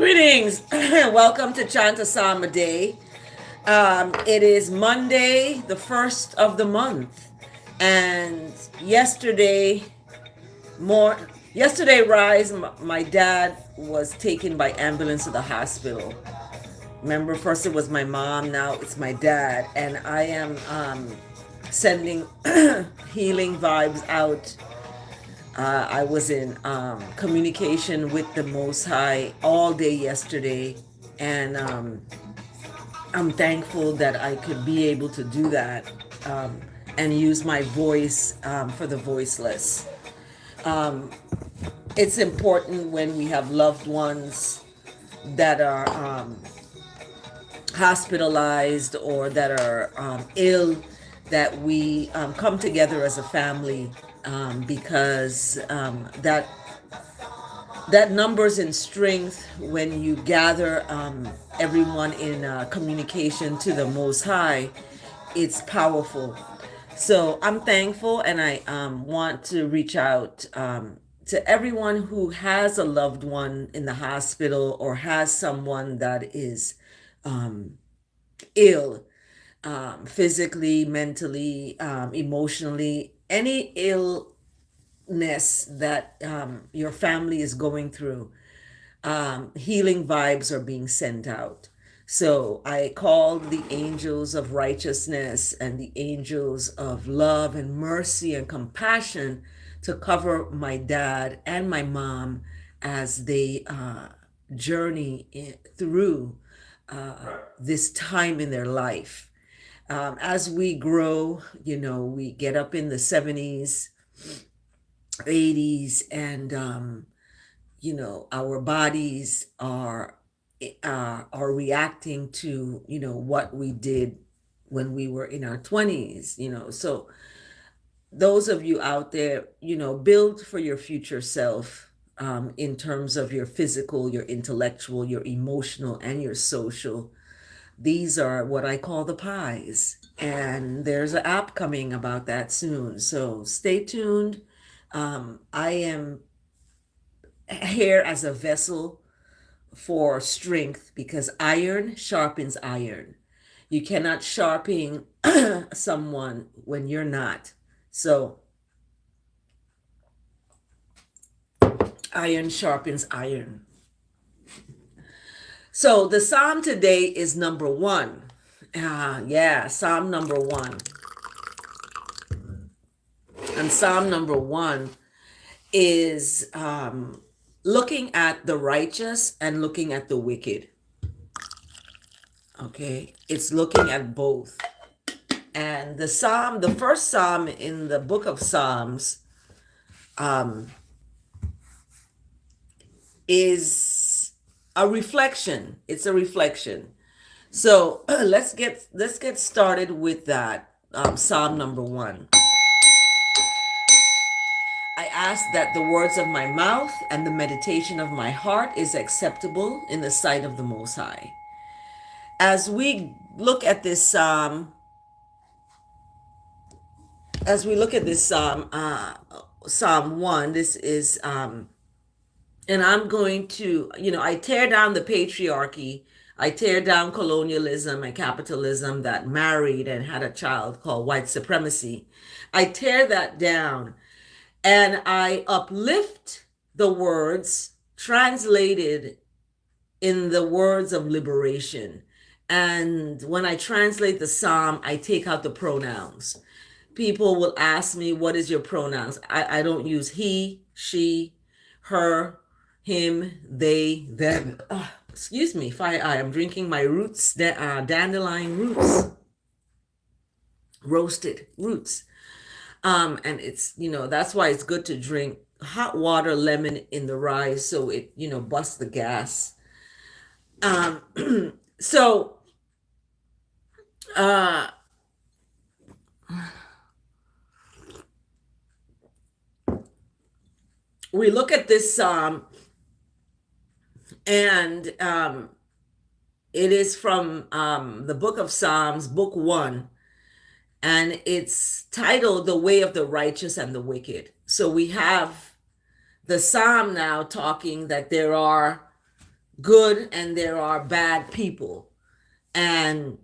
Greetings. Welcome to Chant a Day. It is Monday, the first of the month, and more yesterday rise. My dad was taken by ambulance to the hospital. Remember, first it was my mom, now it's my dad, and I am sending healing vibes out. I was in communication with the Most High all day yesterday, and I'm thankful that I could be able to do that and use my voice for the voiceless. It's important when we have loved ones that are hospitalized or that are ill, that we come together as a family, because that numbers in strength when you gather everyone in communication to the Most High. It's powerful. So I'm thankful, and I want to reach out to everyone who has a loved one in the hospital or has someone that is ill, physically, mentally, emotionally, any illness that your family is going through. Healing vibes are being sent out. So I called the angels of righteousness and the angels of love and mercy and compassion to cover my dad and my mom as they journey through this time in their life. As we grow, we get up in the 70s, 80s, and our bodies are reacting to what we did when we were in our 20s. So those of you out there, build for your future self, in terms of your physical, your intellectual, your emotional, and your social. These are what I call the pies, and there's an app coming about that soon, so stay tuned. I am here as a vessel for strength, because iron sharpens iron. You cannot sharpen someone when you're not. So iron sharpens iron. So the psalm today is number 1. Psalm number 1. And Psalm number 1 is looking at the righteous and looking at the wicked. Okay, it's looking at both. And the first psalm in the book of Psalms is a reflection. It's a reflection. So let's get started with that. Psalm number 1. I ask that the words of my mouth and the meditation of my heart is acceptable in the sight of the Most High. As we look at this psalm, Psalm 1, this is, and I'm going to, I tear down the patriarchy. I tear down colonialism and capitalism that married and had a child called white supremacy. I tear that down, and I uplift the words translated in the words of liberation. And when I translate the psalm, I take out the pronouns. People will ask me, what is your pronouns? I don't use he, she, her, him, they, them. Excuse me, I am drinking my roots, dandelion roots, roasted roots. And it's, that's why it's good to drink hot water, lemon in the rice, so it, busts the gas. So, we look at this psalm, and it is from the book of Psalms, book 1, and it's titled The Way of the Righteous and the Wicked. So we have the psalm now talking that there are good and there are bad people. And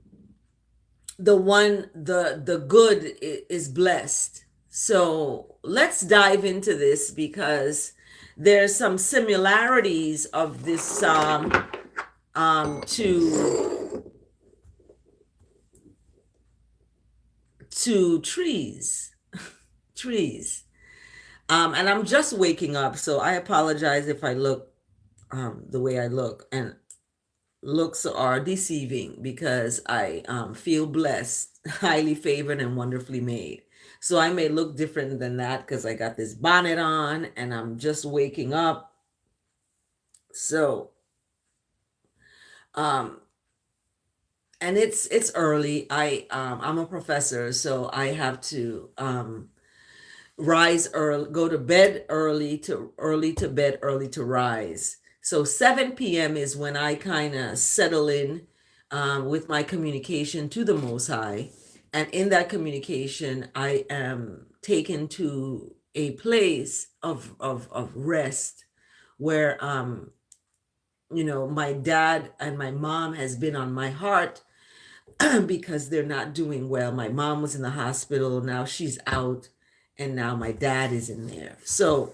the good is blessed. So let's dive into this because there's some similarities of this psalm to trees. And I'm just waking up, so I apologize if I look the way I look. And looks are deceiving because I feel blessed, highly favored, and wonderfully made. So I may look different than that because I got this bonnet on and I'm just waking up. So, um, and it's early. I'm a professor, so I have to rise early, go to bed early to bed, early to rise. So 7 p.m. is when I kind of settle in with my communication to the Most High. And in that communication, I am taken to a place of rest where, my dad and my mom has been on my heart because they're not doing well. My mom was in the hospital, now she's out, and now my dad is in there. So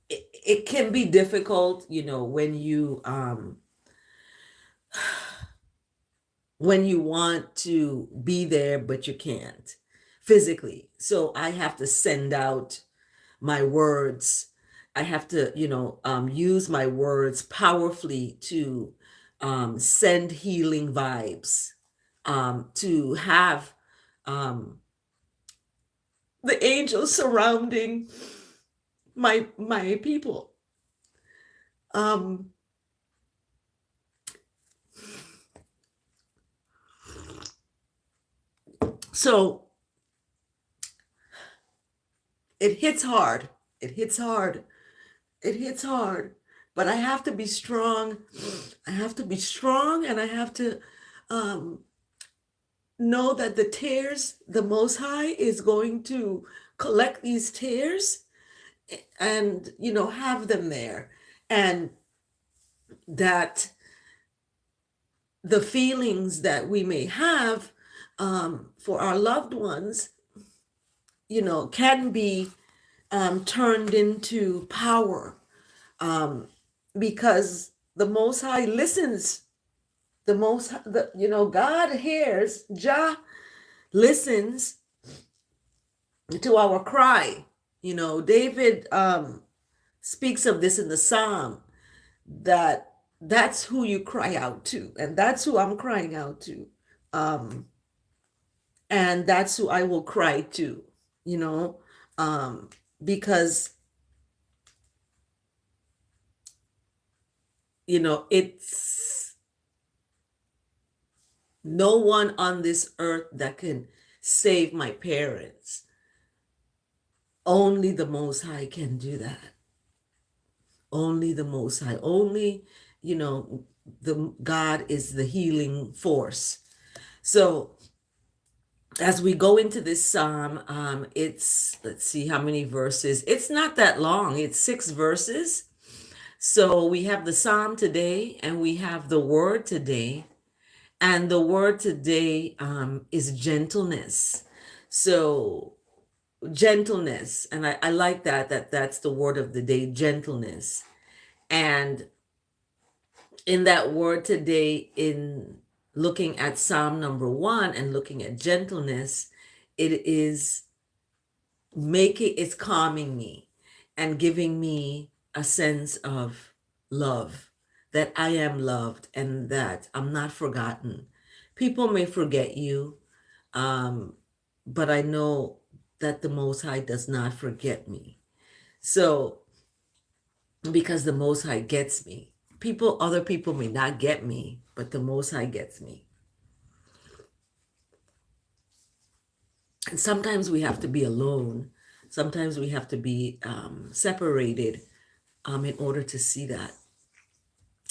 it can be difficult, when you want to be there but you can't physically. So I have to send out my words. I have to, use my words powerfully to send healing vibes, to have the angels surrounding my people. So it hits hard. It hits hard. It hits hard. But I have to be strong. I have to be strong, and I have to know that the tears, the Most High is going to collect these tears and, have them there. And that the feelings that we may have for our loved ones, can be turned into power, because the Most High listens. God hears, Jah listens to our cry. David speaks of this in the Psalm, that's who you cry out to, and that's who I'm crying out to. And that's who I will cry to, because, it's no one on this earth that can save my parents. Only the Most High can do that. Only the Most High. Only, the God is the healing force. So as we go into this psalm, let's see how many verses. It's not that long. It's 6 verses. So we have the psalm today and we have the word today. And the word today is gentleness. So gentleness. And I like that's the word of the day, gentleness. And in that word today, in looking at Psalm number 1 and looking at gentleness, it's calming me and giving me a sense of love, that I am loved and that I'm not forgotten. People may forget you, but I know that the Most High does not forget me. So, because the Most High gets me. Other people may not get me, but the Most High gets me. And sometimes we have to be alone. Sometimes we have to be separated in order to see that.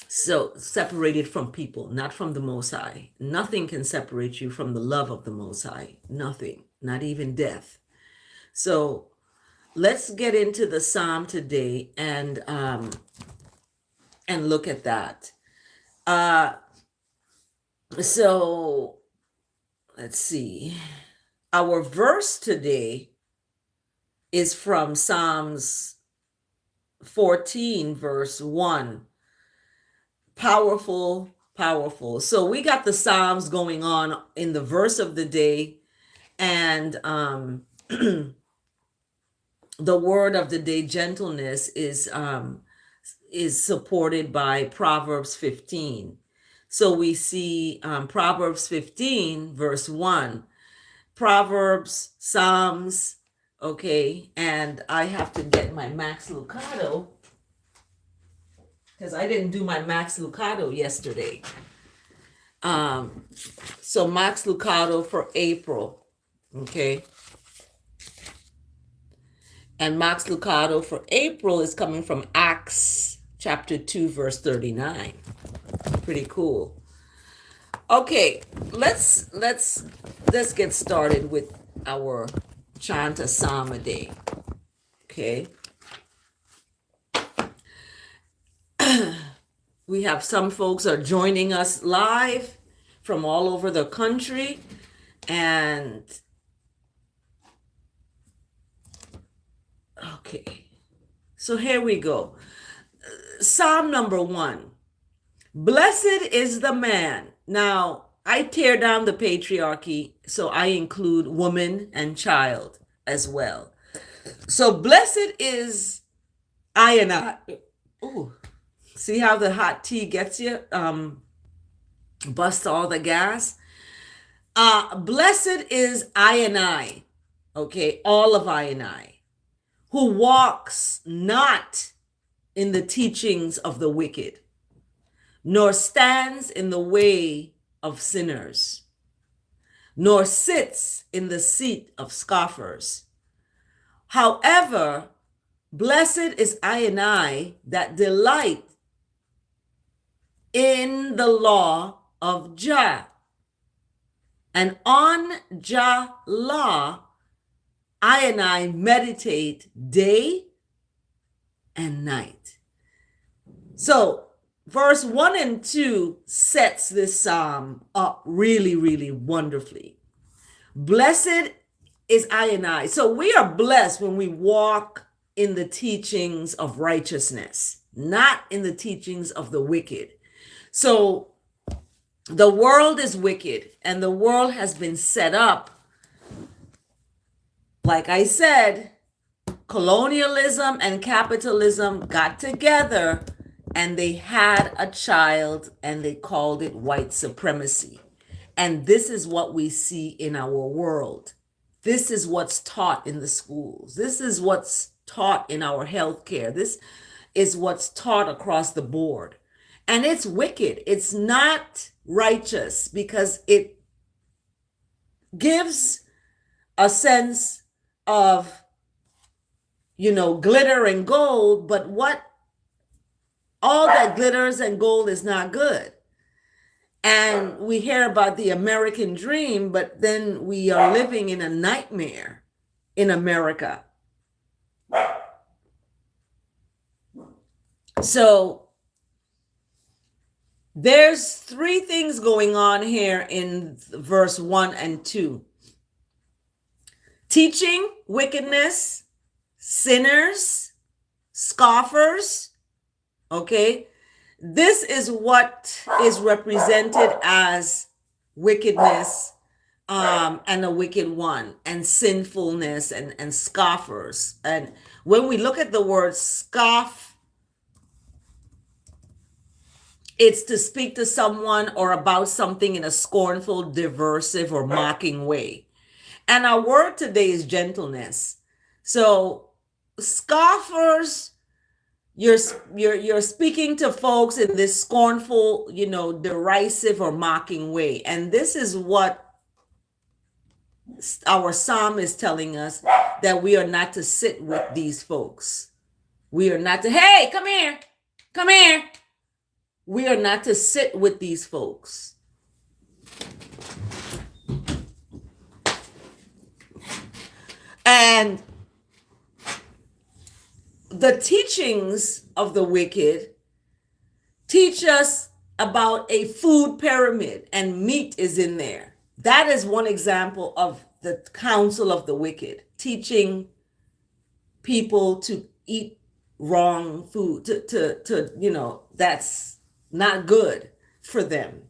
So separated from people, not from the Most High. Nothing can separate you from the love of the Most High. Nothing, not even death. So let's get into the Psalm today. And and look at that. Uh, so let's see. Our verse today is from Psalms 14, verse 1. Powerful, powerful. So we got the Psalms going on in the verse of the day, and the word of the day, gentleness, is supported by Proverbs 15. So we see Proverbs 15, verse 1. Proverbs, Psalms, okay, and I have to get my Max Lucado because I didn't do my Max Lucado yesterday. So Max Lucado for April, okay, and Max Lucado for April is coming from Acts chapter 2, verse 39. Pretty cool. Okay, let's get started with our chant a psalm a day. Okay. We have some folks are joining us live from all over the country, and okay. So here we go. Psalm number 1. Blessed is the man. Now, I tear down the patriarchy, so I include woman and child as well. So blessed is I and I. Ooh, see how the hot tea gets you? Busts all the gas. Blessed is I and I, okay, all of I and I, who walks not in the teachings of the wicked, nor stands in the way of sinners, nor sits in the seat of scoffers. However, blessed is I and I that delight in the law of Jah, and on Jah law I and I meditate day and night. So verse 1 and 2 sets this psalm up really, really wonderfully. Blessed is I and I. So we are blessed when we walk in the teachings of righteousness, not in the teachings of the wicked. So the world is wicked, and the world has been set up, like I said, colonialism and capitalism got together and they had a child and they called it white supremacy. And this is what we see in our world. This is what's taught in the schools. This is what's taught in our healthcare. This is what's taught across the board. And it's wicked. It's not righteous because it gives a sense of, glitter and gold, but all that glitters and gold is not good. And we hear about the American dream, but then we are living in a nightmare in America. So there's 3 things going on here in verse 1 and 2. Teaching wickedness, sinners, scoffers, okay? This is what is represented as wickedness and a wicked one, and sinfulness and scoffers. And when we look at the word scoff, it's to speak to someone or about something in a scornful, derisive, or mocking way. And our word today is gentleness. So scoffers, you're speaking to folks in this scornful, derisive or mocking way. And this is what our psalm is telling us, that we are not to sit with these folks. We are not to, hey, come here. We are not to sit with these folks. And the teachings of the wicked teach us about a food pyramid, and meat is in there. That is one example of the counsel of the wicked, teaching people to eat wrong food, that's not good for them.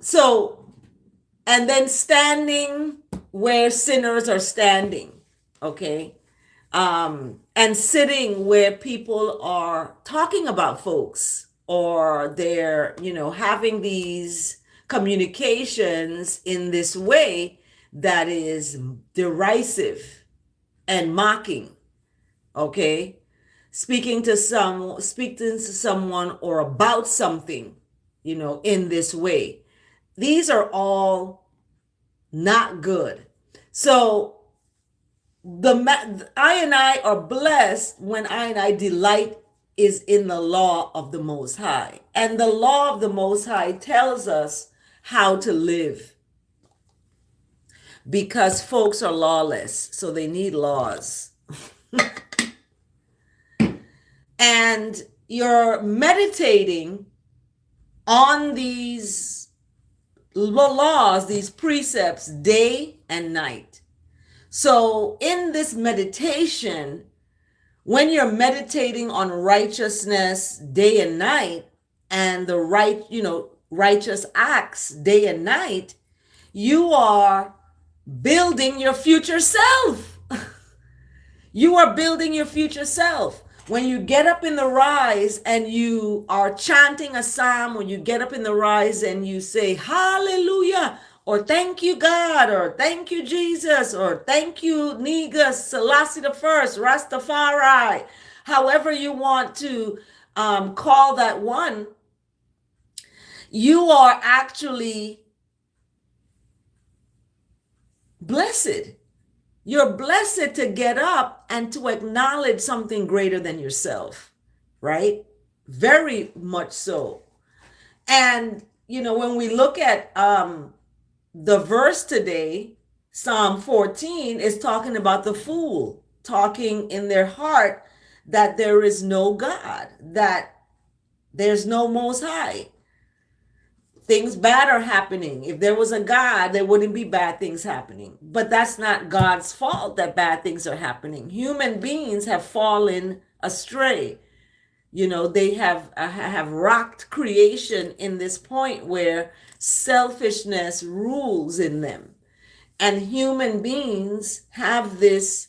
So, and then standing where sinners are standing, okay? And sitting where people are talking about folks, or they're, having these communications in this way that is derisive and mocking, okay? Speaking to someone or about something, in this way. These are all not good. So I and I are blessed when I and I delight is in the law of the Most High. And the law of the Most High tells us how to live, because folks are lawless, so they need laws. And you're meditating on these laws, these precepts, day and night. So in this meditation, when you're meditating on righteousness day and night, and the righteous acts day and night, you are building your future self. You are building your future self. When you get up in the rise and you are chanting a psalm, when you get up in the rise and you say hallelujah, or thank you God, or thank you Jesus, or thank you Negus, Selassie the First, Rastafari, however you want to call that one, you are actually blessed. You're blessed to get up and to acknowledge something greater than yourself, right? Very much so. And, when we look at the verse today, Psalm 14 is talking about the fool, talking in their heart that there is no God, that there's no Most High. Things bad are happening. If there was a God, there wouldn't be bad things happening. But that's not God's fault that bad things are happening. Human beings have fallen astray. They have rocked creation in this point where selfishness rules in them. And human beings have this,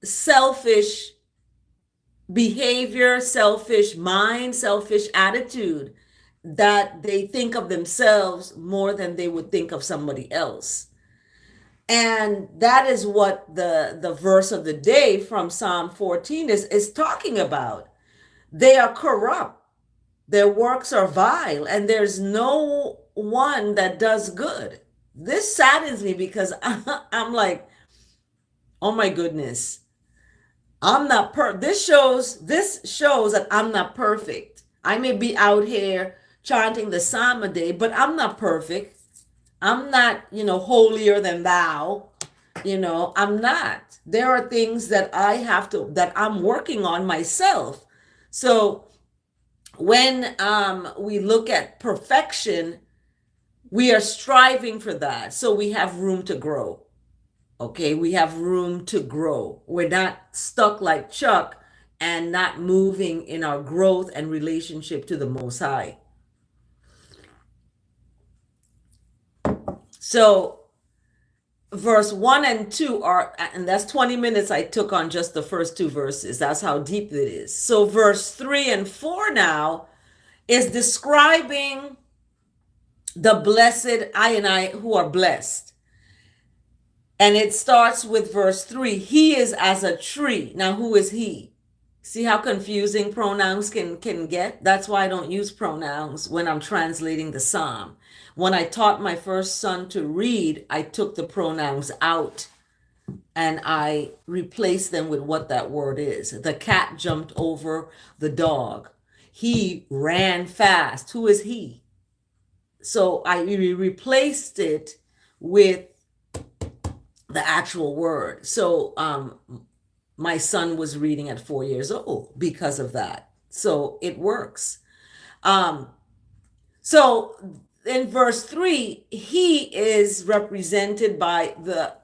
selfish behavior, selfish mind, selfish attitude, that they think of themselves more than they would think of somebody else. And that is what the verse of the day from Psalm 14 is talking about. They are corrupt, their works are vile, and there's no one that does good. This saddens me because I'm like, oh my goodness, I'm not this shows that I'm not perfect. I may be out here chanting the psalm a day, but I'm not perfect. I'm not, holier than thou. I'm not. There are things that that I'm working on myself. So when we look at perfection, we are striving for that. So we have room to grow. Okay, we have room to grow. We're not stuck like Chuck and not moving in our growth and relationship to the Most High. So verse 1 and 2 are, and that's 20 minutes I took on just the first two verses. That's how deep it is. So verse 3 and 4 now is describing the blessed I and I who are blessed. And it starts with verse 3. He is as a tree. Now, who is he? See how confusing pronouns can get? That's why I don't use pronouns when I'm translating the psalm. When I taught my first son to read, I took the pronouns out and I replaced them with what that word is. The cat jumped over the dog. He ran fast. Who is he? So I replaced it with the actual word. So my son was reading at 4 years old because of that. So it works. Um, so in verse 3, he is represented by the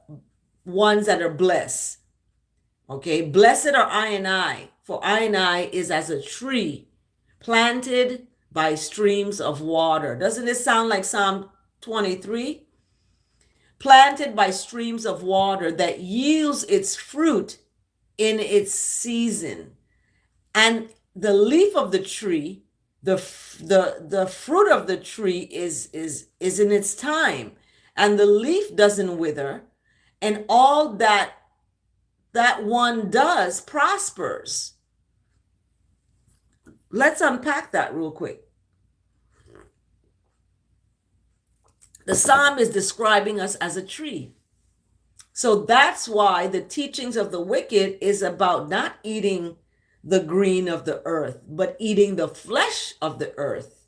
ones that are blessed. Okay, blessed are I and I, for I and I is as a tree planted by streams of water. Doesn't it sound like Psalm 23? Planted by streams of water that yields its fruit in its season. And the leaf of the tree, the fruit of the tree is in its time, and the leaf doesn't wither, and all that one does prospers. Let's unpack that real quick. The psalm is describing us as a tree. So that's why the teachings of the wicked is about not eating the green of the earth, but eating the flesh of the earth,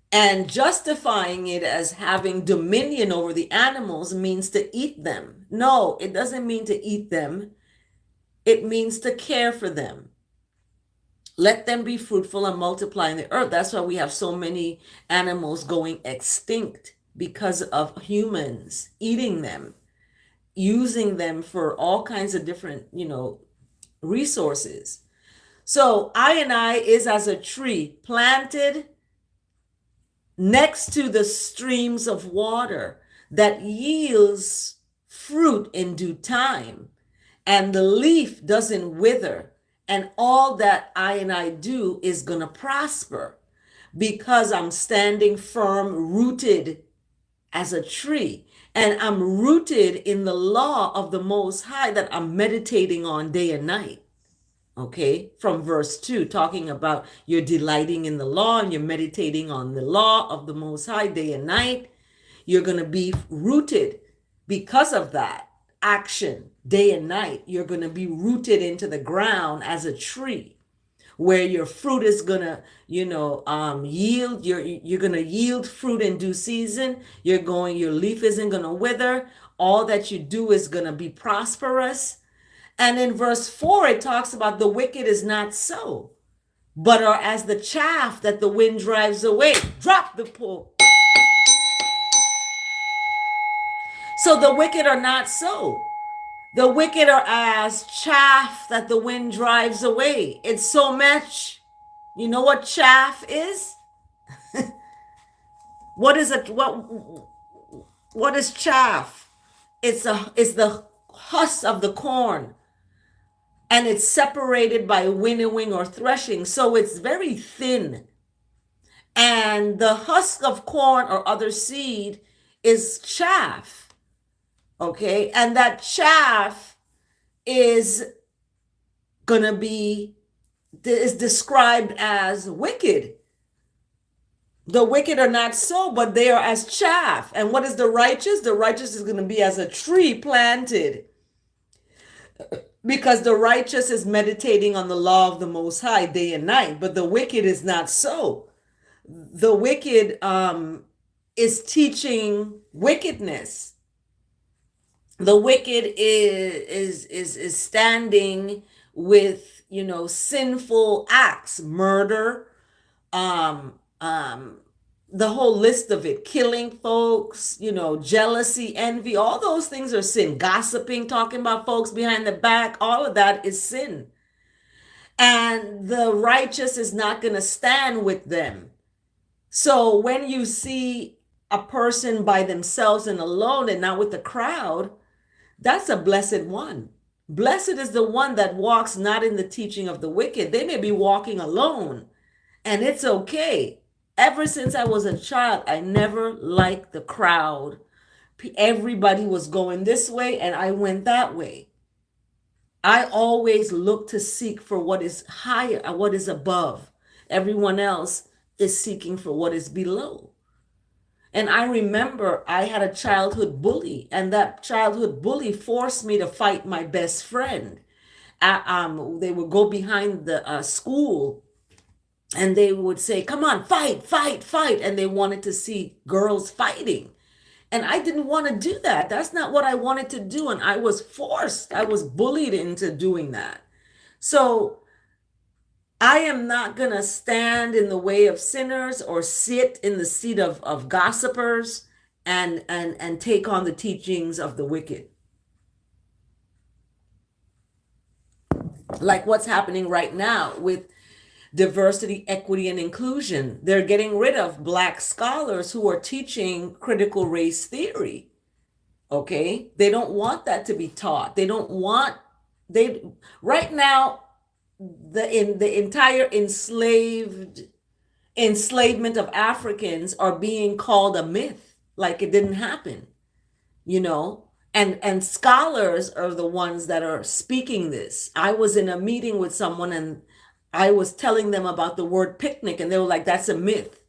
and justifying it as having dominion over the animals means to eat them. No, it doesn't mean to eat them. It means to care for them. Let them be fruitful and multiply in the earth. That's why we have so many animals going extinct, because of humans eating them, using them for all kinds of different, resources. So I and I is as a tree planted next to the streams of water that yields fruit in due time, and the leaf doesn't wither, and all that I and I do is going to prosper because I'm standing firm, rooted as a tree. And I'm rooted in the law of the Most High that I'm meditating on day and night. Okay, from verse 2, talking about you're delighting in the law and you're meditating on the law of the Most High day and night. You're going to be rooted because of that action day and night. You're going to be rooted into the ground as a tree, where your fruit is gonna, yield. You're gonna yield fruit in due season. Your leaf isn't gonna wither. All that you do is gonna be prosperous. And in verse 4, it talks about the wicked is not so, but are as the chaff that the wind drives away. Drop the pole. So the wicked are not so. The wicked are as chaff that the wind drives away. It's so much. You know what chaff is? What is it? What is chaff? It's the husk of the corn, and it's separated by winnowing or threshing. So it's very thin. And the husk of corn or other seed is chaff. Okay, and that chaff is described as wicked. The wicked are not so, but they are as chaff. And what is the righteous? The righteous is going to be as a tree planted, because the righteous is meditating on the law of the Most High day and night. But the wicked is not so. The wicked is teaching wickedness. The wicked is standing with, sinful acts, murder, the whole list of it, killing folks, jealousy, envy, all those things are sin. Gossiping, talking about folks behind the back, all of that is sin. And the righteous is not going to stand with them. So when you see a person by themselves and alone and not with the crowd, that's a blessed one. Blessed is the one that walks not in the teaching of the wicked. They may be walking alone, and it's okay. Ever since I was a child, I never liked the crowd. Everybody was going this way, and I went that way. I always look to seek for what is higher and what is above. Everyone else is seeking for what is below. And I remember I had a childhood bully, and that childhood bully forced me to fight my best friend. They would go behind the school, and they would say, "Come on, fight, fight, fight." And they wanted to see girls fighting. And I didn't want to do that. That's not what I wanted to do. And I was forced, I was bullied into doing that. So I am not going to stand in the way of sinners or sit in the seat of gossipers and take on the teachings of the wicked. Like what's happening right now with diversity, equity, and inclusion. They're getting rid of Black scholars who are teaching critical race theory. Okay? They don't want that to be taught. They don't want, they, right now, the entire enslavement of Africans are being called a myth, like it didn't happen, you know? And scholars are the ones that are speaking this. I was in a meeting with someone and I was telling them about the word picnic, and they were like, that's a myth.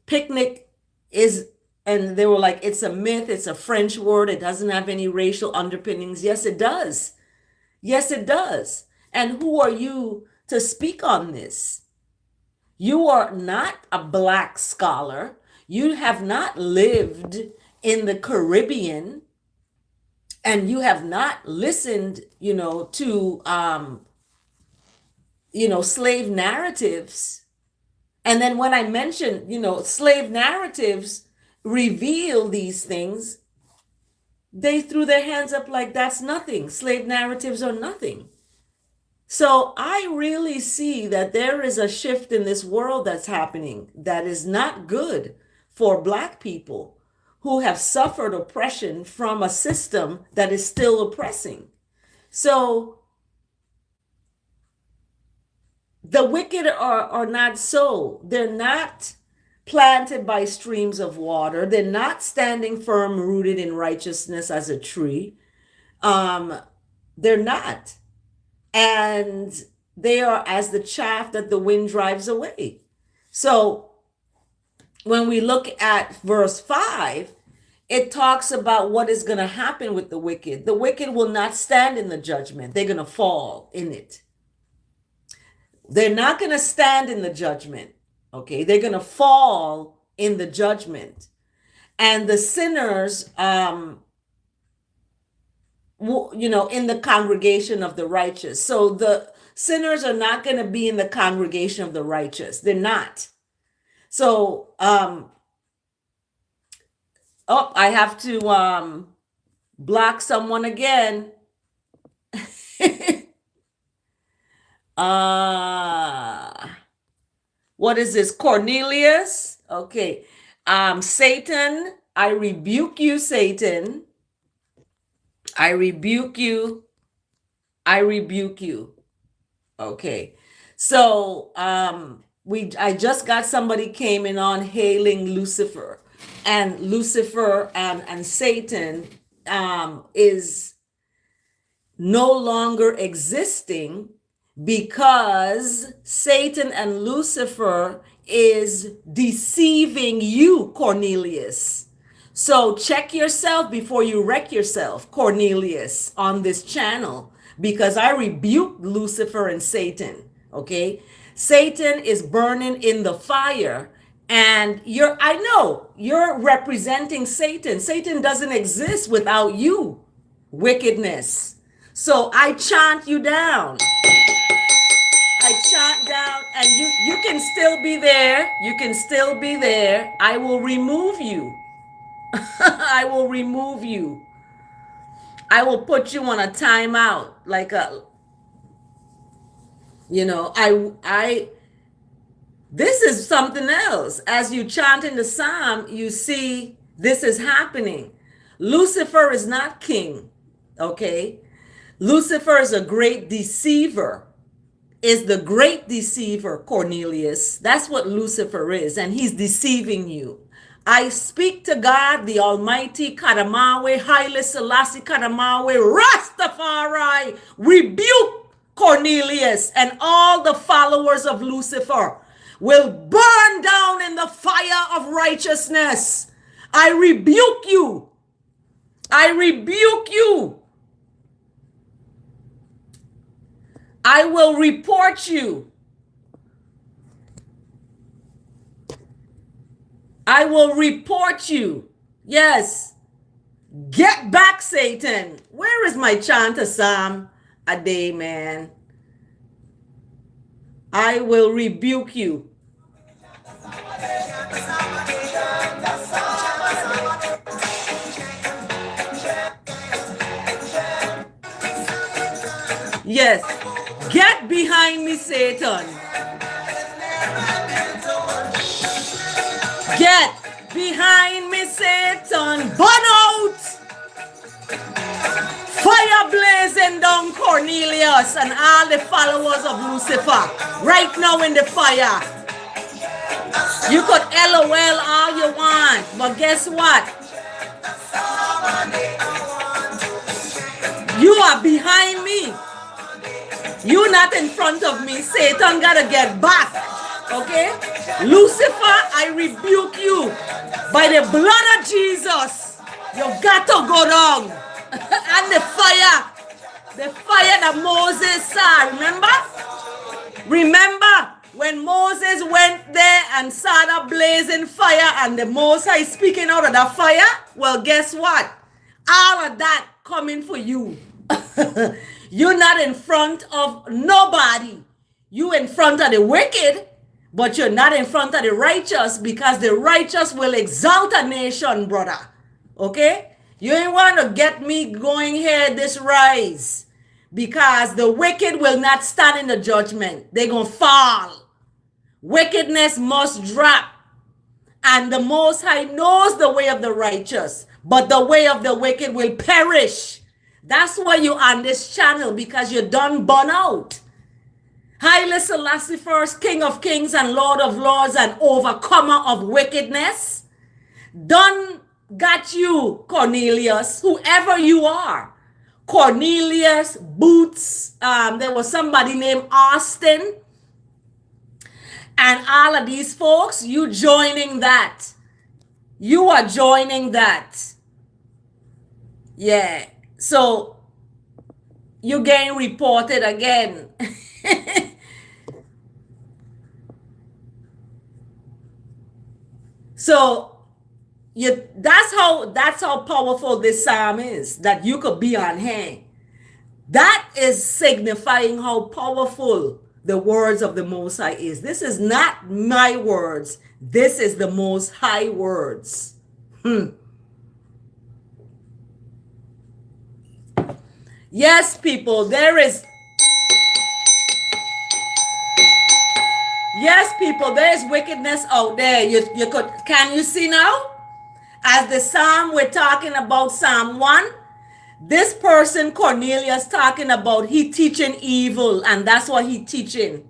Picnic is, and they were like, it's a myth, it's a French word, it doesn't have any racial underpinnings. Yes, it does. Yes, it does. And who are you to speak on this? You are not a Black scholar. You have not lived in the Caribbean, and you have not listened, to, slave narratives. And then when I mentioned, slave narratives reveal these things, they threw their hands up like that's nothing. Slave narratives are nothing. So I really see that there is a shift in this world that's happening that is not good for Black people who have suffered oppression from a system that is still oppressing. So the wicked are not so. They're not planted by streams of water. They're not standing firm, rooted in righteousness as a tree. They're not. And they are as the chaff that the wind drives away. So when we look at verse 5, it talks about what is going to happen with the wicked. The wicked will not stand in the judgment. They're going to fall in it. They're not going to stand in the judgment. Okay, they're going to fall in the judgment. And the sinners, in the congregation of the righteous. So the sinners are not going to be in the congregation of the righteous. They're not. So, I have to block someone again. What is this? Cornelius? Okay. Satan, I rebuke you, Satan. I rebuke you. I rebuke you. Okay. So I just got somebody came in on hailing Lucifer. And Lucifer and Satan is no longer existing because Satan and Lucifer is deceiving you, Cornelius. So check yourself before you wreck yourself, Cornelius, on this channel, because I rebuke Lucifer and Satan, okay? Satan is burning in the fire, and I know you're representing Satan. Satan doesn't exist without you, wickedness. So I chant you down. I chant down, and you can still be there. You can still be there. I will remove you. I will remove you. I will put you on a timeout, like this is something else. As you chant in the psalm, you see this is happening. Lucifer is not king, okay? Lucifer is a great deceiver, is the great deceiver, Cornelius. That's what Lucifer is, and he's deceiving you. I speak to God, the Almighty, Kadamawe, Haile Selassie, Kadamawe, Rastafari, rebuke Cornelius, and all the followers of Lucifer will burn down in the fire of righteousness. I rebuke you. I rebuke you. I will report you. I will report you Yes. Get back, Satan. Where is my chant a psalm a day, man? I will rebuke you. Yes. Get behind me, Satan. Get behind me, Satan. Burn out. Fire blazing down Cornelius and all the followers of Lucifer. Right now in the fire. You could LOL all you want, but guess what? You are behind me. You're not in front of me. Satan gotta get back. Okay? Lucifer, I rebuke you. By the blood of Jesus, you got to go down. And the fire that Moses saw, remember when Moses went there and saw the blazing fire and the Most High speaking out of the fire? Well, guess what? All of that coming for you. You're not in front of nobody. You in front of the wicked, but you're not in front of the righteous, because the righteous will exalt a nation, brother. Okay? You ain't want to get me going here this rise, because the wicked will not stand in the judgment. They're going to fall. Wickedness must drop. And the Most High knows the way of the righteous, but the way of the wicked will perish. That's why you're on this channel, because you're done burn out. Haile Selassie first, King of Kings and Lord of Lords and overcomer of wickedness. Done got you, Cornelius, whoever you are. Cornelius, Boots, there was somebody named Austin. And all of these folks, you joining that. You are joining that. Yeah. So, you getting reported again. So, that's how powerful this psalm is, that you could be on hand. That is signifying how powerful the words of the Most High is. This is not my words. This is the Most High words. Yes, people, there is wickedness out there. You could, can you see now? As the psalm we're talking about, Psalm 1, this person, Cornelius, talking about he teaching evil, and that's what he teaching.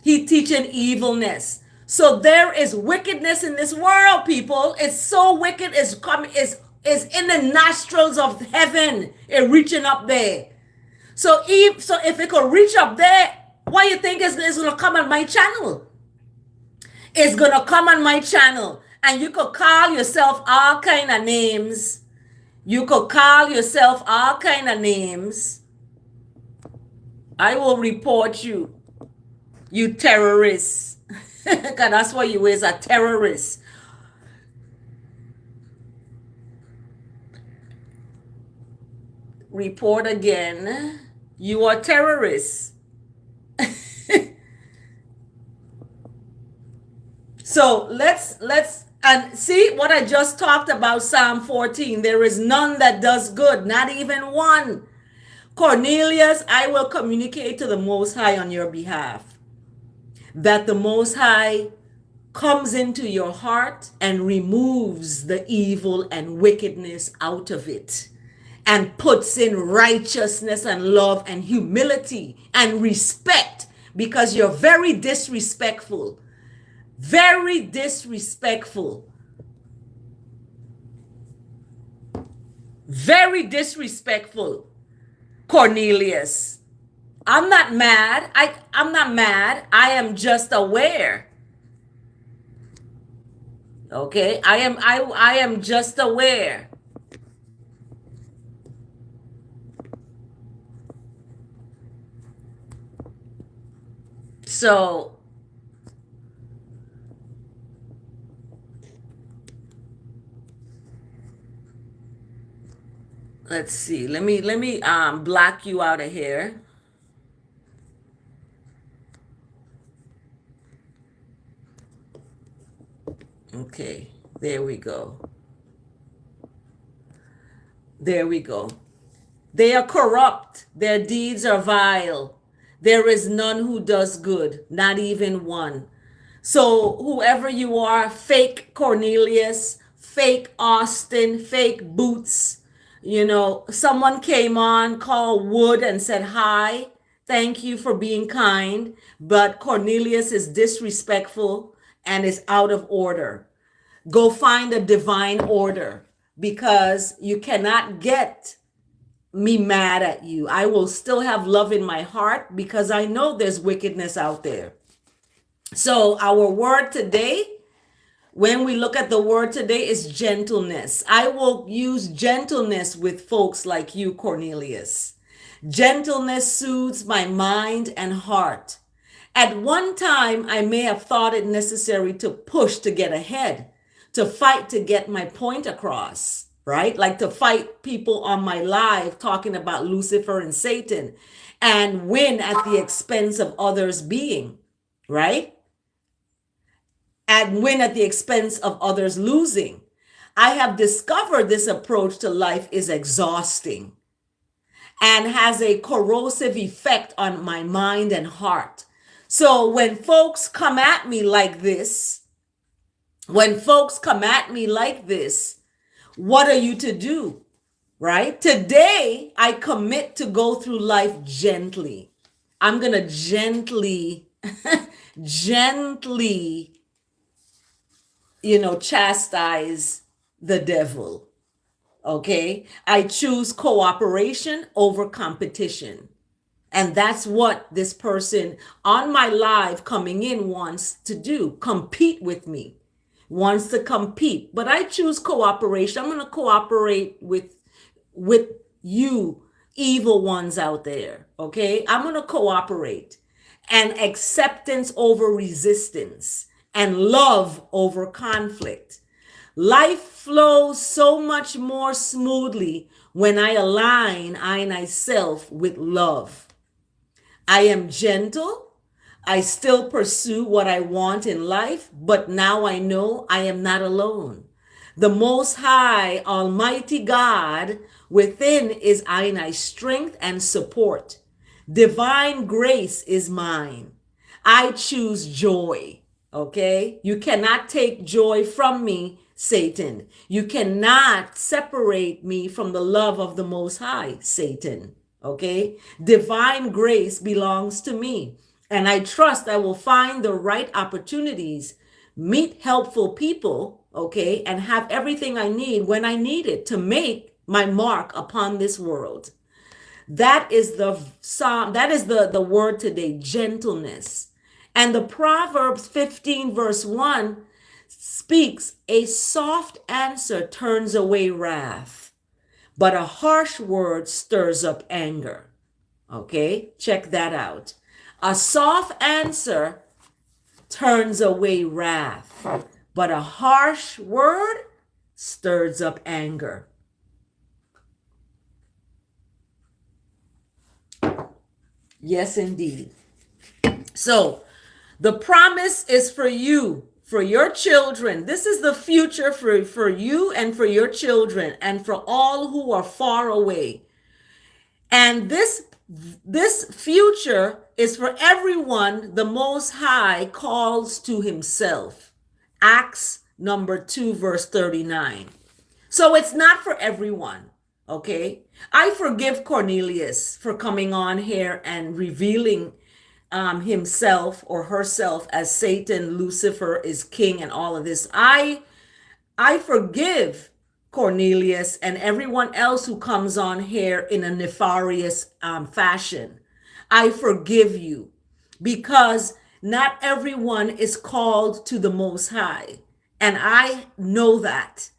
He teaching evilness. So there is wickedness in this world, people. It's so wicked, it's in the nostrils of heaven. It reaching up there. So if it could reach up there, what do you think is going to come on my channel? It's going to come on my channel. And you could call yourself all kind of names. You could call yourself all kind of names. I will report you. You terrorists. Because that's what you is, a terrorist. Report again. You are terrorists. So let's and see what I just talked about, Psalm 14. There is none that does good, not even one. Cornelius, I will communicate to the Most High on your behalf, that the Most High comes into your heart and removes the evil and wickedness out of it, and puts in righteousness and love and humility and respect, because you're very disrespectful. Very disrespectful. Very disrespectful, Cornelius. I'm not mad. I'm not mad. I am just aware. Okay? I am just aware. So Let's see. Let me block you out of here. Okay. There we go. There we go. They are corrupt. Their deeds are vile. There is none who does good, not even one. So, whoever you are, fake Cornelius, fake Austin, fake Boots, someone came on, called Wood, and said, "Hi, thank you for being kind." But Cornelius is disrespectful and is out of order. Go find a divine order, because you cannot get me mad at you. I will still have love in my heart because I know there's wickedness out there. So, our word today, when we look at the word today, is gentleness. I will use gentleness with folks like you, Cornelius. Gentleness soothes my mind and heart. At one time, I may have thought it necessary to push to get ahead, to fight to get my point across, right? Like to fight people on my live talking about Lucifer and Satan and win at the expense of others being, right? And win at the expense of others losing. I have discovered this approach to life is exhausting and has a corrosive effect on my mind and heart. So when folks come at me like this, what are you to do? Right? Today, I commit to go through life gently. I'm going to gently, gently, chastise the devil. Okay? I choose cooperation over competition. And that's what this person on my live coming in wants to do. Compete with me. Wants to compete. But I choose cooperation. I'm going to cooperate with you evil ones out there. Okay? I'm going to cooperate. And acceptance over resistance. And love over conflict. Life flows so much more smoothly when I align I and myself with love. I am gentle. I still pursue what I want in life, but now I know I am not alone. The Most High, Almighty God within is I and I strength and support. Divine grace is mine. I choose joy. Okay? You cannot take joy from me, Satan. You cannot separate me from the love of the Most High, Satan. Okay? Divine grace belongs to me. And I trust I will find the right opportunities, meet helpful people, okay, and have everything I need when I need it to make my mark upon this world. That is the psalm, that is the word today, gentleness. And the Proverbs 15 verse 1 speaks, a soft answer turns away wrath, but a harsh word stirs up anger. Okay, check that out. A soft answer turns away wrath, but a harsh word stirs up anger. Yes, indeed. So the promise is for you, for your children. This is the future for you and for your children and for all who are far away. And this future is for everyone the Most High calls to himself. Acts number 2, verse 39. So it's not for everyone. Okay. I forgive Cornelius for coming on here and revealing himself or herself as Satan, Lucifer is king, and all of this. I forgive Cornelius and everyone else who comes on here in a nefarious fashion. I forgive you because not everyone is called to the Most High. And I know that.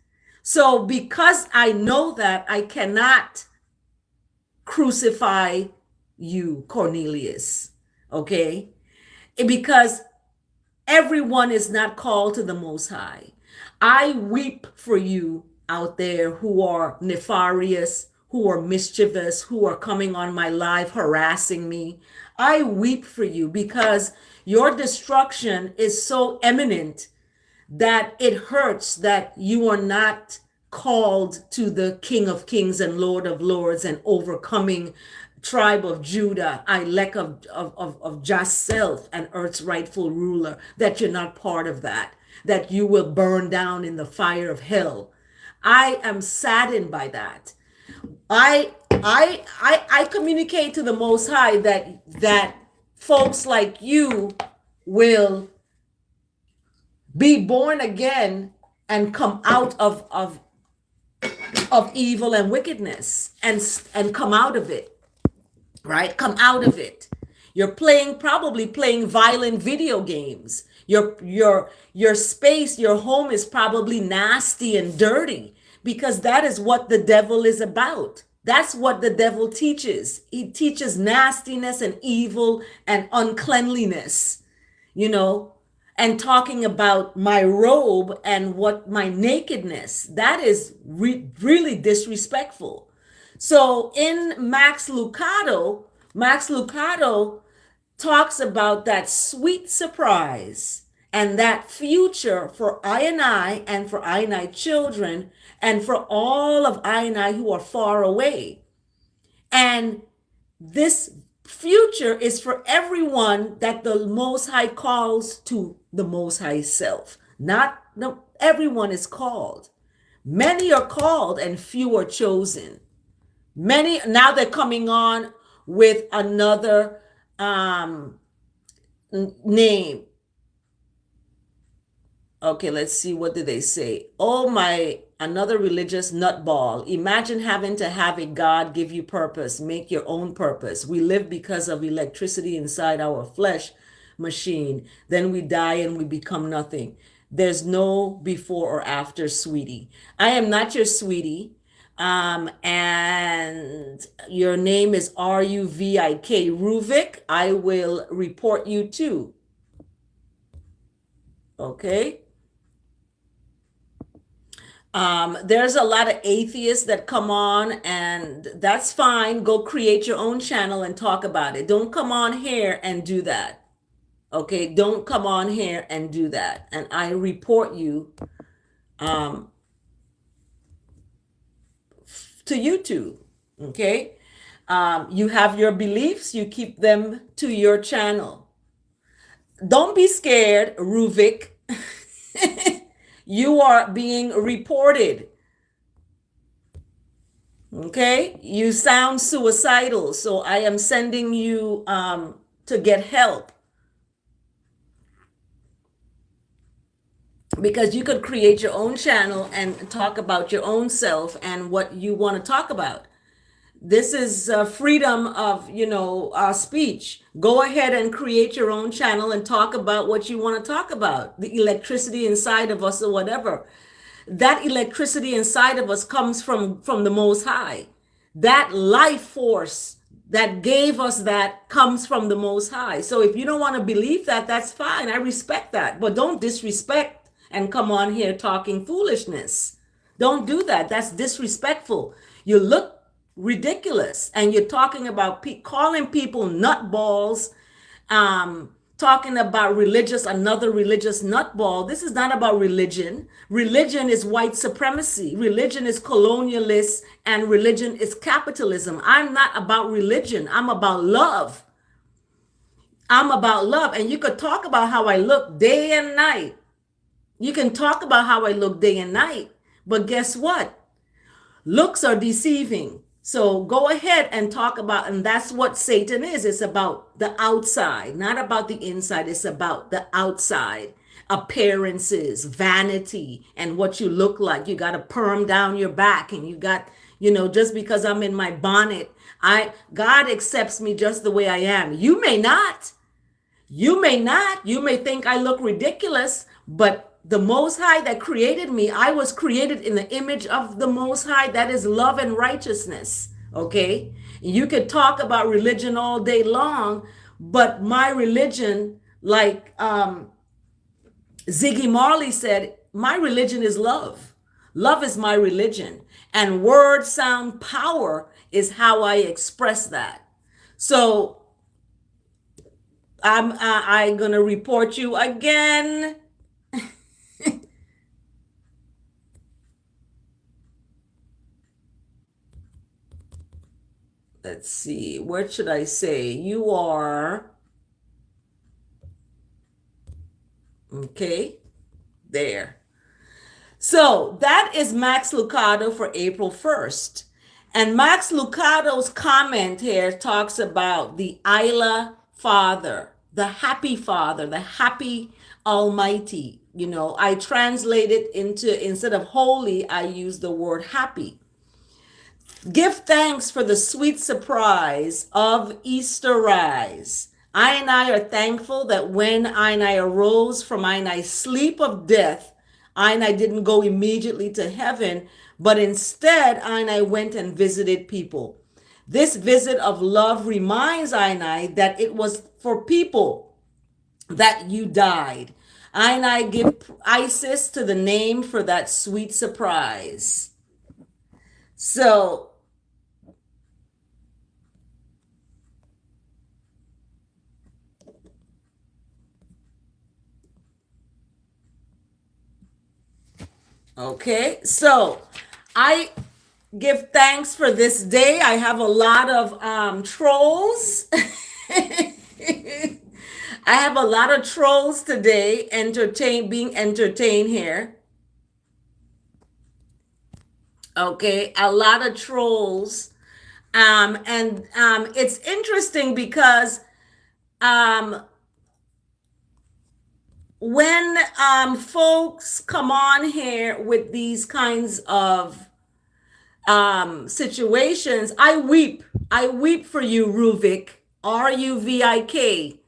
So because I know that, I cannot crucify you, Cornelius. Okay? Because everyone is not called to the Most High. I weep for you out there who are nefarious, who are mischievous, who are coming on my life, harassing me. I weep for you because your destruction is so imminent that it hurts that you are not called to the King of Kings and Lord of Lords and overcoming tribe of Judah, elect of just self and earth's rightful ruler, that you're not part of that, that you will burn down in the fire of hell. I am saddened by that. I communicate to the Most High that folks like you will be born again and come out of evil and wickedness and come out of it, right? Come out of it. You're probably playing violent video games. Your space, your home is probably nasty and dirty because that is what the devil is about. That's what the devil teaches. He teaches nastiness and evil and uncleanliness, you know, and talking about my robe and what my nakedness. That is really disrespectful. So in Max Lucado talks about that sweet surprise and that future for I and for I children and for all of I who are far away. And this future is for everyone that the Most High calls to the Most High self. Not no, everyone is called. Many are called and few are chosen. Many now they're coming on with another name. Okay, let's see. What did they say? Oh, another religious nutball. Imagine having to have a God give you purpose, make your own purpose. We live because of electricity inside our flesh machine. Then we die and we become nothing. There's no before or after, sweetie. I am not your sweetie. And your name is Ruvik. Ruvik, I will report you too. Okay. There's a lot of atheists that come on, and that's fine. Go create your own channel and talk about it. Don't come on here and do that. Okay, don't come on here and do that. And I report you to YouTube. Okay, you have your beliefs, you keep them to your channel. Don't be scared, Ruvik. You are being reported. Okay, you sound suicidal, so I am sending you to get help. Because you could create your own channel and talk about your own self and what you want to talk about. This is freedom of, speech. Go ahead and create your own channel and talk about what you want to talk about. The electricity inside of us or whatever. That electricity inside of us comes from the Most High. That life force that gave us that comes from the Most High. So if you don't want to believe that, that's fine. I respect that. But don't disrespect and come on here talking foolishness. Don't do that. That's disrespectful. You look ridiculous and you're talking about calling people nutballs, talking about another religious nutball. This is not about religion. Religion is white supremacy. Religion is colonialist and religion is capitalism. I'm not about religion. I'm about love. I'm about love. And you could talk about how I look day and night. You can talk about how I look day and night, but guess what? Looks are deceiving. So go ahead and talk about, and that's what Satan is. It's about the outside, not about the inside. It's about the outside, appearances, vanity, and what you look like. You got to perm down your back, and you got, just because I'm in my bonnet, God accepts me just the way I am. You may not. You may think I look ridiculous, but the Most High that created me, I was created in the image of the Most High. That is love and righteousness. Okay. You could talk about religion all day long, but my religion, like Ziggy Marley said, my religion is love. Love is my religion. And word sound power is how I express that. So I'm gonna report you again. Let's see, what should I say? You are okay there. So that is Max Lucado for April 1st. And Max Lucado's comment here talks about the Isla Father, the happy Almighty. You know, I translate it into, instead of holy, I use the word happy. Give thanks for the sweet surprise of Easter rise. I and I are thankful that when I and I arose from I and I sleep of death, I and I didn't go immediately to heaven, but instead I and I went and visited people. This visit of love reminds I and I that it was for people that you died. I and I give Isis to the name for that sweet surprise. So okay, so I give thanks for this day. I have a lot of trolls. I have a lot of trolls today being entertained here. Okay, a lot of trolls. And it's interesting because um, when folks come on here with these kinds of situations, I weep. I weep for you, Ruvik. Ruvik.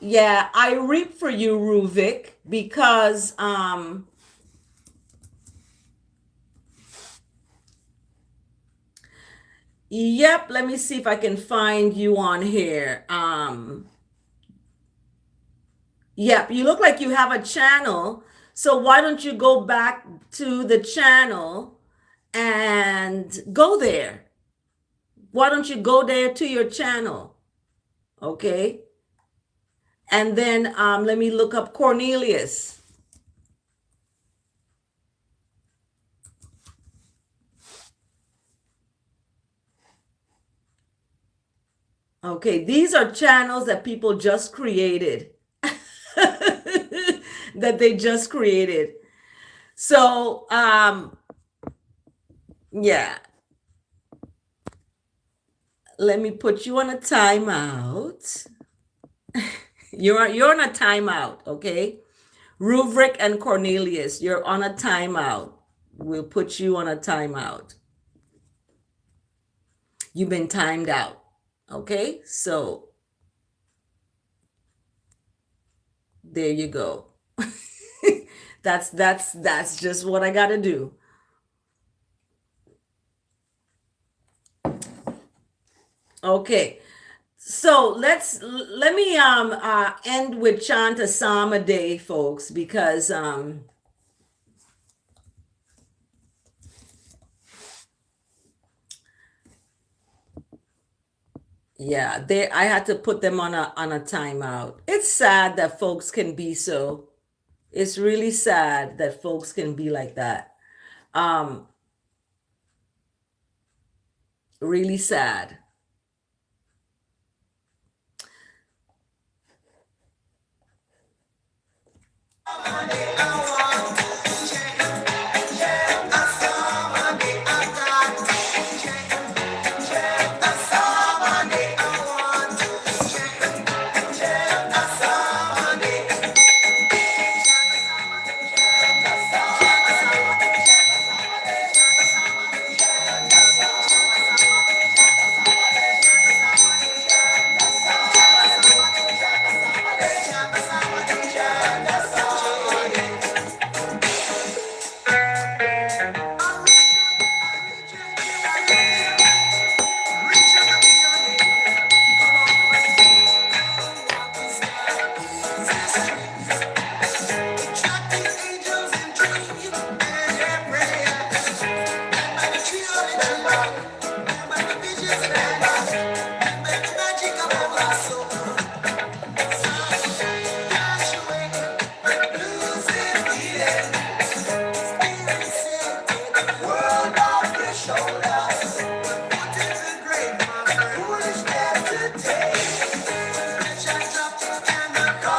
Yeah, I weep for you, Ruvik, because yep, let me see if I can find you on here. Yep, you look like you have a channel. So why don't you go back to the channel and go there? Why don't you go there to your channel? Okay. And then let me look up Cornelius. Okay, these are channels that people just created. That they just created. So yeah. Let me put you on a timeout. You're on a timeout, okay? Ruvik and Cornelius, you're on a timeout. We'll put you on a timeout. You've been timed out. Okay? So there you go. That's just what I got to do. Okay. So let me end with Chant a psalm a day, folks, because yeah, they I had to put them on a timeout. It's sad that folks can be so. It's really sad that folks can be like that. Um, really sad.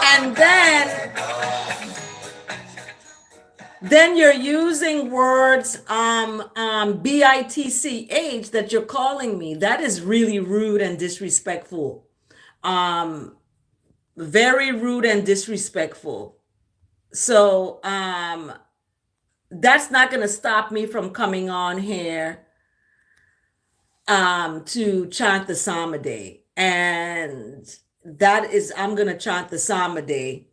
And then you're using words bitch that you're calling me. That is really rude and disrespectful. Very rude and disrespectful. So that's not going to stop me from coming on here to chant the psalm a day. And that is, I'm going to chant the psalm a day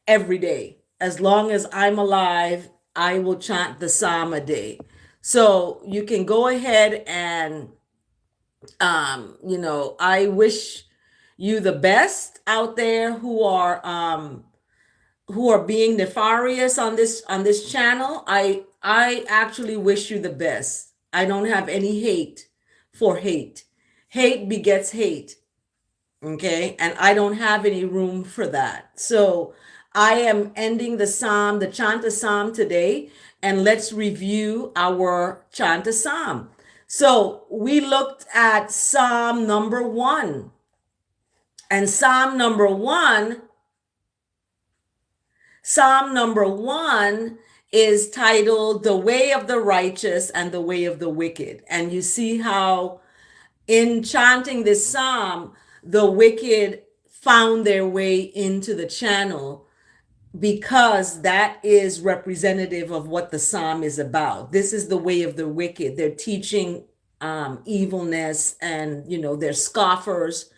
every day. As long as I'm alive, I will chant the psalm a day. So you can go ahead and, I wish you the best out there who are being nefarious on this channel. I actually wish you the best. I don't have any hate for hate. Hate begets hate. Okay, and I don't have any room for that. So I am ending the psalm, the chant psalm today, and let's review our chant psalm. So we looked at Psalm number 1, and Psalm number one is titled "The Way of the Righteous and the Way of the Wicked," and you see how in chanting this psalm, the wicked found their way into the channel, because that is representative of what the psalm is about. This is the way of the wicked. They're teaching evilness, and they're scoffers,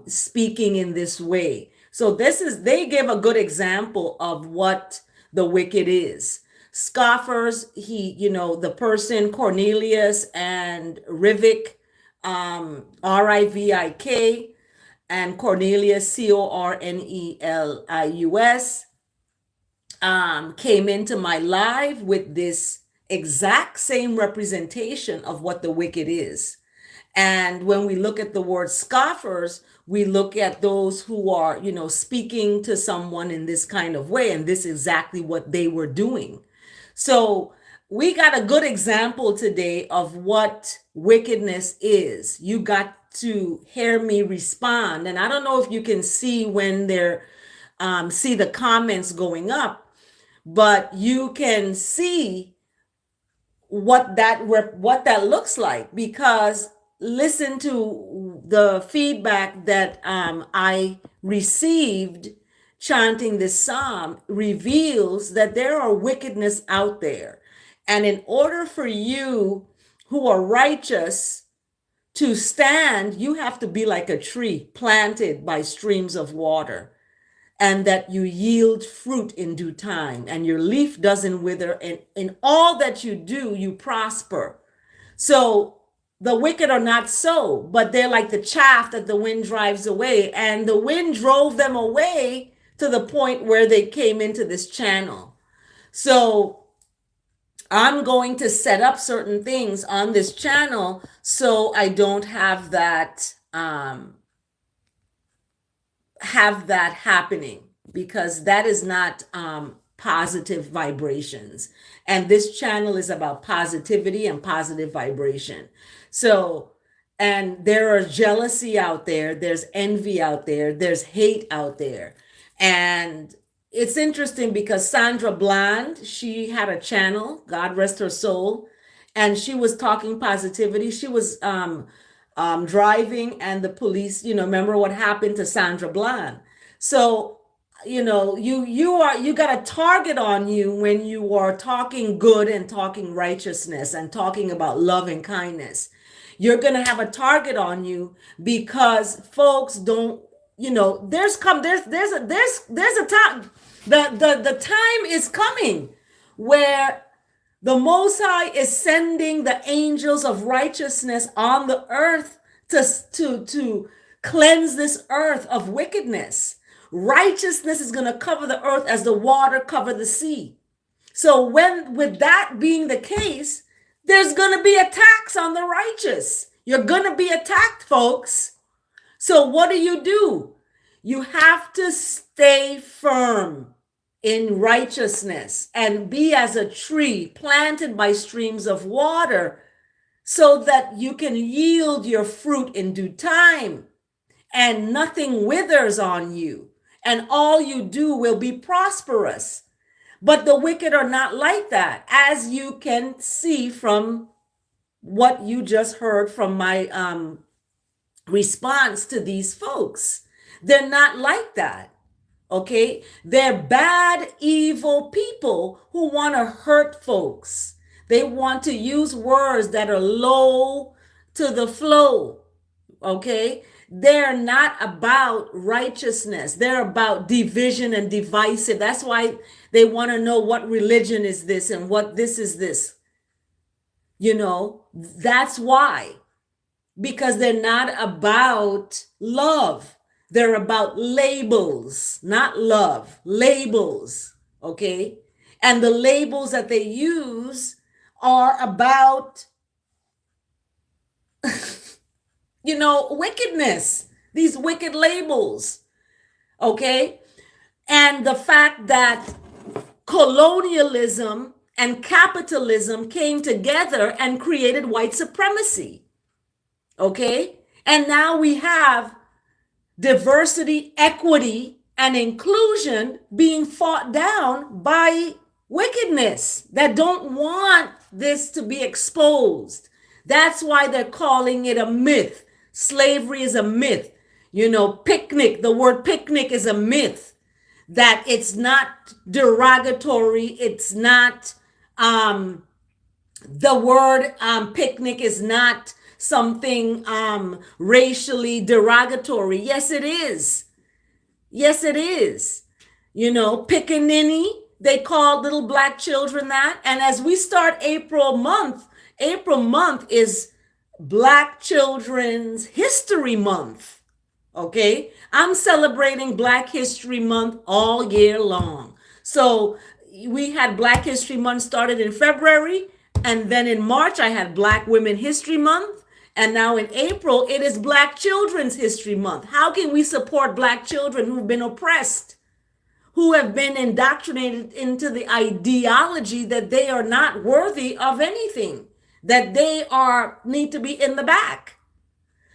speaking in this way. So they give a good example of what the wicked is. Scoffers, the person Cornelius and Rivik, Rivik, and Cornelius, Cornelius, came into my live with this exact same representation of what the wicked is. And when we look at the word scoffers, we look at those who are, speaking to someone in this kind of way. And this is exactly what they were doing. So we got a good example today of what wickedness is. You got to hear me respond. And I don't know if you can see when they're, see the comments going up, but you can see what that looks like, because listen to the feedback that I received chanting this psalm reveals that there are wickedness out there. And in order for you who are righteous to stand, you have to be like a tree planted by streams of water, and that you yield fruit in due time, and your leaf doesn't wither, and in all that you do, you prosper. So the wicked are not so, but they're like the chaff that the wind drives away, and the wind drove them away to the point where they came into this channel. So I'm going to set up certain things on this channel so I don't have that happening, because that is not positive vibrations. And this channel is about positivity and positive vibration. So, and there are jealousy out there, there's envy out there, there's hate out there. And it's interesting because Sandra Bland, she had a channel, God rest her soul, and she was talking positivity. She was driving, and the police, remember what happened to Sandra Bland. So, you got a target on you when you are talking good and talking righteousness and talking about love and kindness. You're going to have a target on you because folks don't, there's a time, the time is coming where the Most High is sending the angels of righteousness on the earth to cleanse this earth of wickedness. Righteousness is going to cover the earth as the water cover the sea. So with that being the case, There's going to be attacks on the righteous. You're going to be attacked, folks. So what do? You have to stay firm in righteousness and be as a tree planted by streams of water so that you can yield your fruit in due time and nothing withers on you and all you do will be prosperous. But the wicked are not like that, as you can see from what you just heard from my response to these folks. They're not like that. Okay? They're bad, evil people who want to hurt folks. They want to use words that are low to the flow. Okay? They're not about righteousness. They're about division and divisive. That's why they want to know what religion is this and what this is this. That's why. Because they're not about love. They're about labels, not love, labels. Okay? And the labels that they use are about wickedness, these wicked labels, okay? And the fact that colonialism and capitalism came together and created white supremacy, okay? And now we have diversity, equity, and inclusion being fought down by wickedness that don't want this to be exposed. That's why they're calling it a myth. Slavery is a myth. Picnic, the word picnic is a myth. That it's not derogatory. It's not, the word picnic is not something racially derogatory. Yes, it is. Yes, it is. Pickaninny, they call little black children that. And as we start April month is Black Children's History Month. Okay? I'm celebrating Black History Month all year long. So we had Black History Month started in February, and then in March I had Black Women History Month, and now in April it is Black Children's History Month. How can we support Black children who've been oppressed, who have been indoctrinated into the ideology that they are not worthy of anything, that they need to be in the back?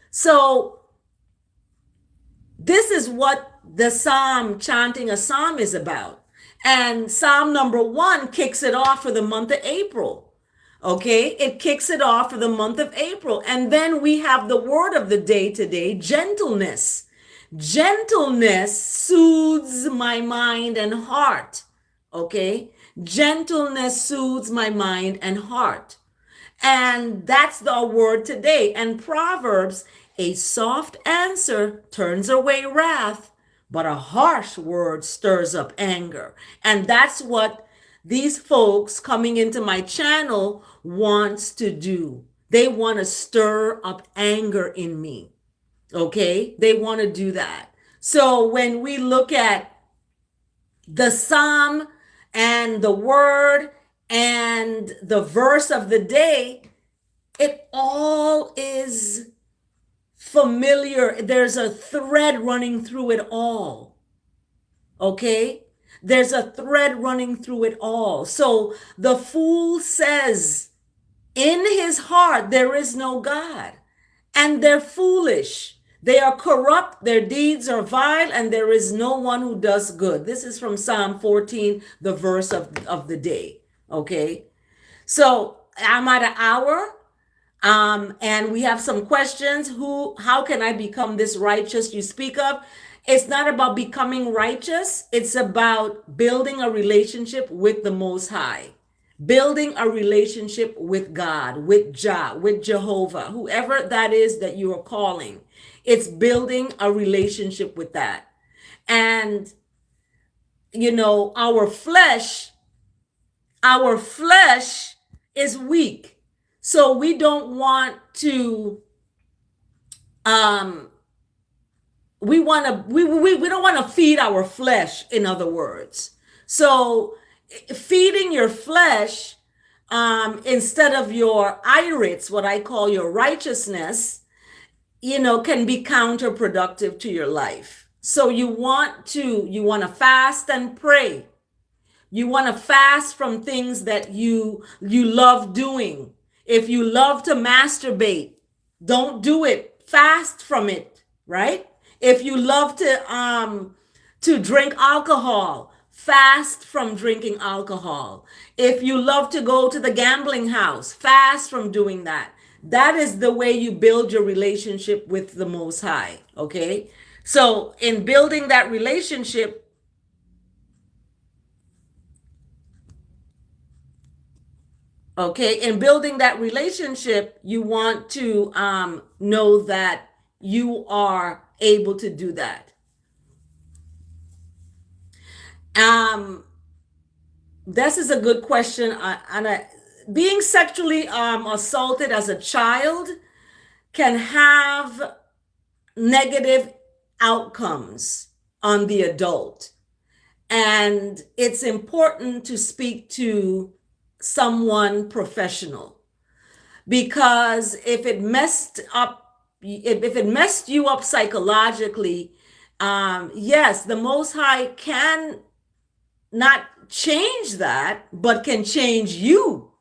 So this is what the psalm, chanting a psalm, is about. And Psalm number 1 kicks it off for the month of April. Okay, it kicks it off for the month of April. And then we have the word of the day today, gentleness. Gentleness soothes my mind and heart. Okay, gentleness soothes my mind and heart. And that's the word today. And Proverbs, a soft answer turns away wrath, but a harsh word stirs up anger. And that's what these folks coming into my channel wants to do. They want to stir up anger in me. Okay? They want to do that. So when we look at the psalm and the word and the verse of the day, it all is familiar. There's a thread running through it all. Okay? There's a thread running through it all. So the fool says, in his heart there is no God, and they're foolish. They are corrupt, their deeds are vile, and there is no one who does good. This is from Psalm 14, the verse of the day. Okay? So I'm at an hour. And we have some questions. How can I become this righteous you speak of? It's not about becoming righteous. It's about building a relationship with the Most High, building a relationship with God, with Jah, with Jehovah, whoever that is that you are calling. It's building a relationship with that. And, our flesh is weak. So we don't want to, we don't want to feed our flesh, in other words. So feeding your flesh instead of your irates, what I call your righteousness, can be counterproductive to your life. So you want to fast and pray. You want to fast from things that you love doing. If you love to masturbate, don't do it. Fast from it, right? If you love to drink alcohol, fast from drinking alcohol. If you love to go to the gambling house, fast from doing that. That is the way you build your relationship with the Most High, okay? So, in building that relationship, okay, in building that relationship, you want to know that you are able to do that. Um, this is a good question. Being sexually assaulted as a child can have negative outcomes on the adult. And it's important to speak to someone professional, because if it messed you up psychologically, yes, the Most High can not change that, but can change you.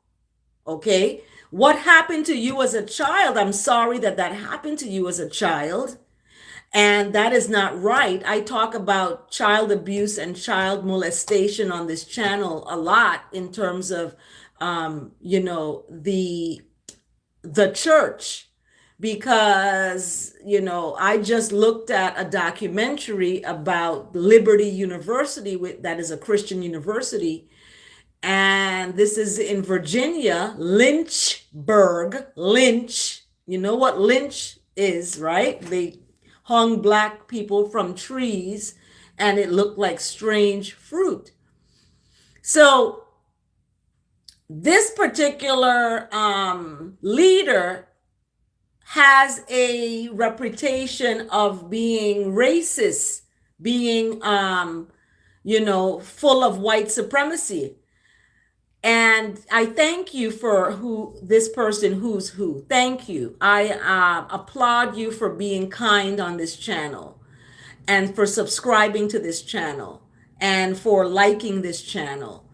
Okay, what happened to you as a child? I'm sorry that happened to you as a child, and that is not right. I talk about child abuse and child molestation on this channel a lot, in terms of the church, because I just looked at a documentary about Liberty University, that is a Christian university, and this is in Virginia, Lynchburg. Lynch, you know what lynch is, right? They hung black people from trees, and it looked like strange fruit. So this particular leader has a reputation of being racist, being full of white supremacy. And I thank you for this person who's who. Thank you. I applaud you for being kind on this channel, and for subscribing to this channel, and for liking this channel.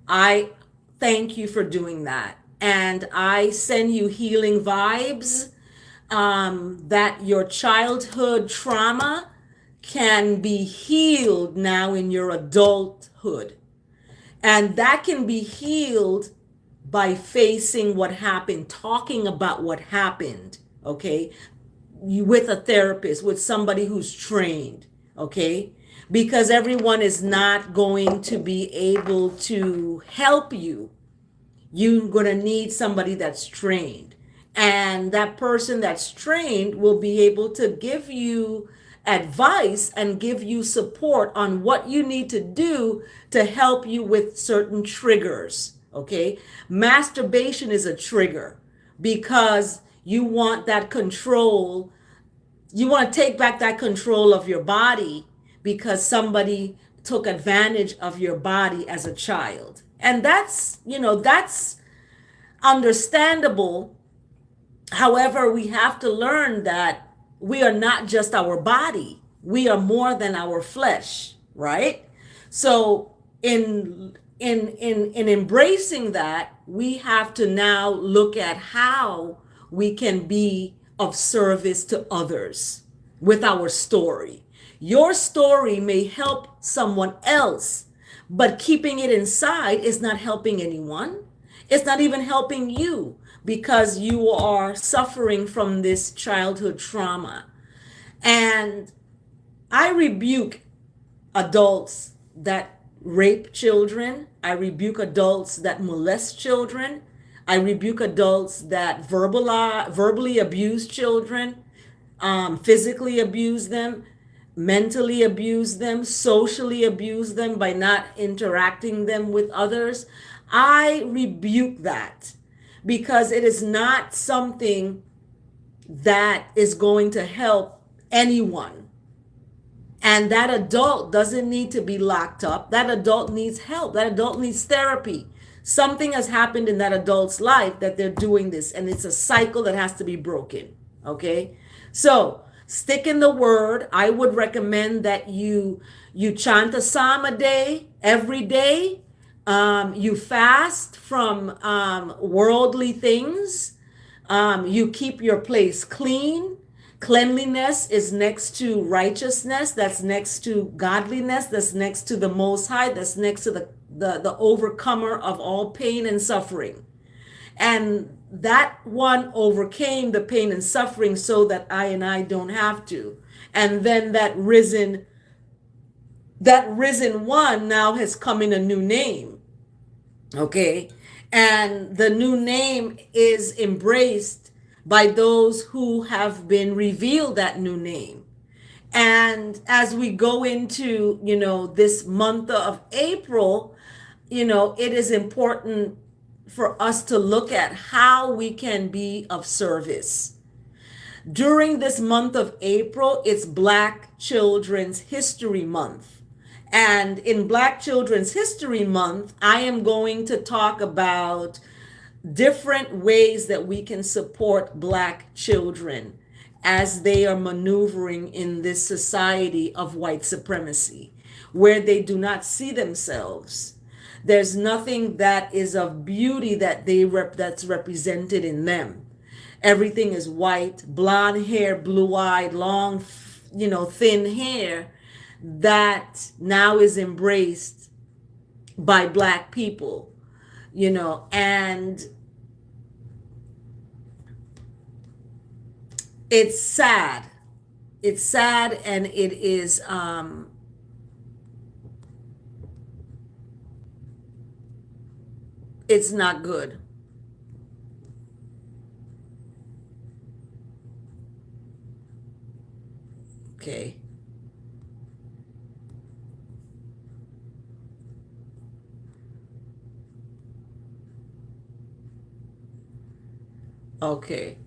I thank you for doing that. And I send you healing vibes, that your childhood trauma can be healed now in your adulthood. And that can be healed by facing what happened, talking about what happened, okay? With a therapist, with somebody who's trained, okay? Because everyone is not going to be able to help you. You're going to need somebody that's trained. And that person that's trained will be able to give you advice and give you support on what you need to do to help you with certain triggers, okay? Masturbation is a trigger, because you want that control. You want to take back that control of your body, because somebody took advantage of your body as a child. And that's understandable. However, we have to learn that we are not just our body. We are more than our flesh, right? So in embracing that, we have to now look at how we can be of service to others with our story. Your story may help someone else, but keeping it inside is not helping anyone. It's not even helping you, because you are suffering from this childhood trauma. And I rebuke adults that rape children. I rebuke adults that molest children. I rebuke adults that verbally abuse children, physically abuse them, mentally abuse them, socially abuse them by not interacting them with others. I rebuke that, because it is not something that is going to help anyone. And that adult doesn't need to be locked up. That adult needs help. That adult needs therapy. Something has happened in that adult's life that they're doing this, and it's a cycle that has to be broken. Okay? So, stick in the word. I would recommend that you chant a psalm a day, every day. You fast from worldly things. You keep your place clean. Cleanliness is next to righteousness. That's next to godliness. That's next to the Most High. That's next to the overcomer of all pain and suffering. And that one overcame the pain and suffering so that I don't have to. And then that risen one now has come in a new name. Okay? And the new name is embraced by those who have been revealed that new name. And as we go into, this month of April, it is important for us to look at how we can be of service. During this month of April, it's Black Children's History Month. And in Black Children's History Month, I am going to talk about different ways that we can support Black children as they are maneuvering in this society of white supremacy, where they do not see themselves. There's nothing that is of beauty that's represented in them. Everything is white, blonde hair, blue-eyed, long, thin hair that now is embraced by Black people, and it's sad. It's sad, and it is it's not good. Okay. Okay.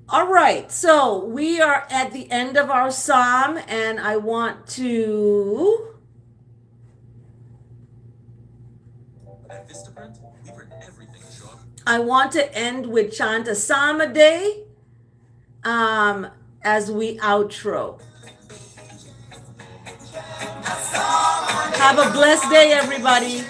All right. So we are at the end of our psalm, and I want to. I want to end with chant a psalm a day as we outro. Have a blessed day, everybody.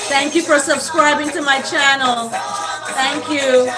Thank you for subscribing to my channel. Thank you.